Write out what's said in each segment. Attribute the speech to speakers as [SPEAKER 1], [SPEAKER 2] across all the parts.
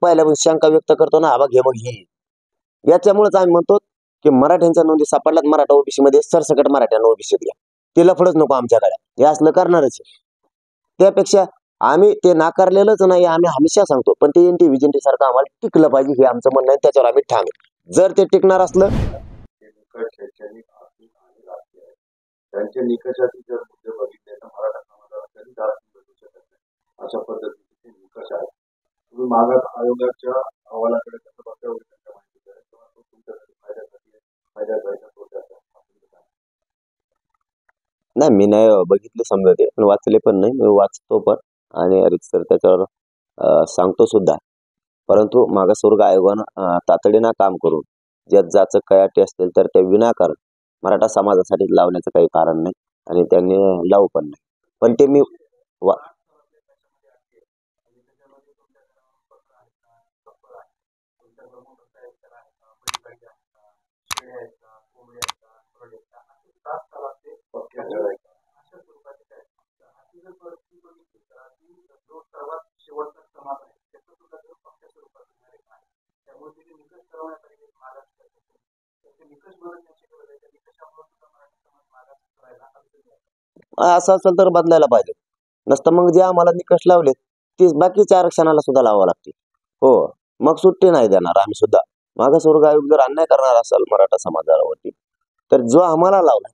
[SPEAKER 1] पहिल्यापासून शंका व्यक्त करतो ना, हा बघ हे मग ही याच्यामुळेच आम्ही म्हणतो की मराठ्यांच्या नोंदी सापडल्यात, मराठा ओबीसी मध्ये सरसकट मराठ्यांना ओबीसी द्या, ते लफडच नको आमच्याकडे, हे असलं करणारच. त्यापेक्षा आम्ही ते नाकारलेलंच नाही, आम्ही हमेशा सांगतो, पण ते एनटी विजेंटी सारखं आम्हाला टिकलं पाहिजे हे आमचं म्हणणं आहे, त्याच्यावर आम्ही ठाम आहे. जर ते टिकणार असलं
[SPEAKER 2] त्यांच्या निकषाची जर मुद्दे बघितले तर मराठा समाजाला कधीच आरक्षण भेटू शकत नाही, अशा पद्धतीचे निकष आहेत. तुम्ही मागास आयोगाच्या अहवालाकडे कसं बघता एवढी त्यांच्या माहिती करा किंवा तो तुमच्यासाठी फायद्याचा तोट्याचा
[SPEAKER 1] नाही, मी नाही बघितले समजा ते, पण वाचले पण नाही, मी वाचतो पण आणि सर त्याच्यावर सांगतो सुद्धा. परंतु मागासवर्ग आयोगानं तातडीनं काम करून ज्यात ज्याचं कयाटी असतील तर ते विनाकारण मराठा समाजासाठी लावण्याचं काही कारण नाही आणि त्यांनी लावू पण नाही. पण ते मी असं असेल तर बदलायला पाहिजे. नसतं मग जे आम्हाला निकष लावले ते बाकीच्या आरक्षणाला सुद्धा लावावं लागते. हो, मग सुट्टी नाही देणार आम्ही सुद्धा. मागासवर्ग आयोग जर अन्याय करणार असेल मराठा समाजावरती तर जो आम्हाला लावला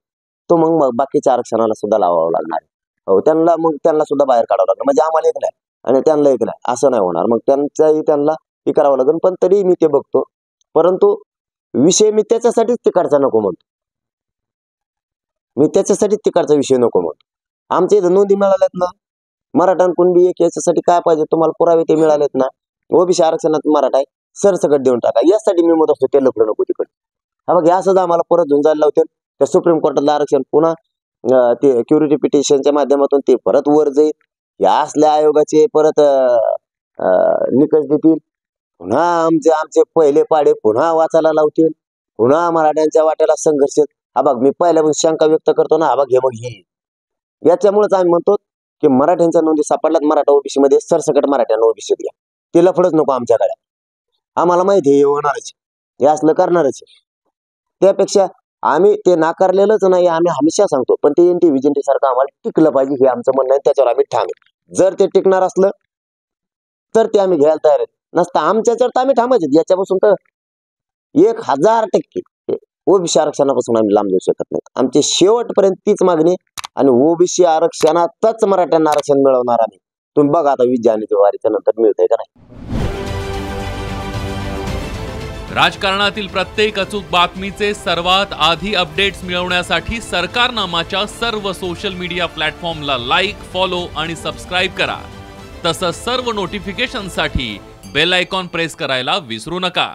[SPEAKER 1] तो मग बाकीच्या आरक्षणाला सुद्धा लावावं लागणार. हो, त्यांना सुद्धा बाहेर काढावं लागणार, म्हणजे आम्हाला एक नाही आणि त्यांना एक नाही असं नाही होणार. मग त्यांना हे करावं लागेल. पण तरी मी ते बघतो, परंतु विषय मी त्याच्यासाठीच तिकडचा नको म्हणतो. मी त्याच्यासाठीच तिकडचा विषय नको म्हणतो. आमच्या इथं नोंदी मिळाल्यात ना, मराठा कुणबी एक याच्यासाठी काय पाहिजे तुम्हाला पुरावे ते मिळालेत ना. ओबीसी आरक्षणात मराठा आहे सरसकट देऊन टाका, यासाठी मी मत असतो ते लफडं नको तिकडे. हा बघ, असंच आम्हाला परत घेऊन जायला लावते त्या सुप्रीम कोर्टातलं आरक्षण पुन्हा ते क्युरिटी पिटिशनच्या माध्यमातून ते परत वर जाईल. या असल्या आयोगाचे परत निकष देतील, पुन्हा आमचे पहिले पाडे पुन्हा वाचायला लावतील, पुन्हा मराठ्यांच्या वाट्याला संघर्ष. हा बघ, मी पहिल्यापासून शंका व्यक्त करतो ना, हा बघ हे मग ही याच्यामुळेच आम्ही म्हणतो की मराठ्यांच्या नोंदी सापडल्यात, मराठा ओबीसी मध्ये सरसकट मराठ्यांना ओबीसी द्या, ते लफडच नको आमच्याकडे. आम्हाला माहिती आहे होणारच, हे असलं करणारच. त्यापेक्षा आम्ही ते नाकारलेलंच नाही, आम्ही हमेशा सांगतो, पण ते एनटी विजेंटी सारखं आम्हाला टिकलं पाहिजे हे आमचं म्हणणं आहे, त्याच्यावर आम्ही ठाम आहे. जर ते टिकणार असलं तर ते आम्ही घ्यायला तयार आहेत, नसतं आमच्याच्यावर तर आम्ही थांबायचे. याच्यापासून तर 1000% ओबीसी आरक्षणापासून आम्ही लांब जाऊ शकत नाही. आमची शेवटपर्यंत तीच मागणी आणि ओबीसी आरक्षणातच मराठ्यांना आरक्षण मिळवणार आम्ही. तुम्ही बघा आता 20 जानेवारीच्या नंतर मिळतंय का नाही.
[SPEAKER 3] राजकारणातील प्रत्येक अचूक बातमीचे सर्वात आधी अपडेट्स मिळवण्यासाठी सरकारनामाच्या सर्व सोशल मीडिया प्लॅटफॉर्मला लाईक, फॉलो आणि सबस्क्राईब करा. तसंच सर्व नोटिफिकेशनसाठी बेल आयकॉन प्रेस करायला विसरू नका.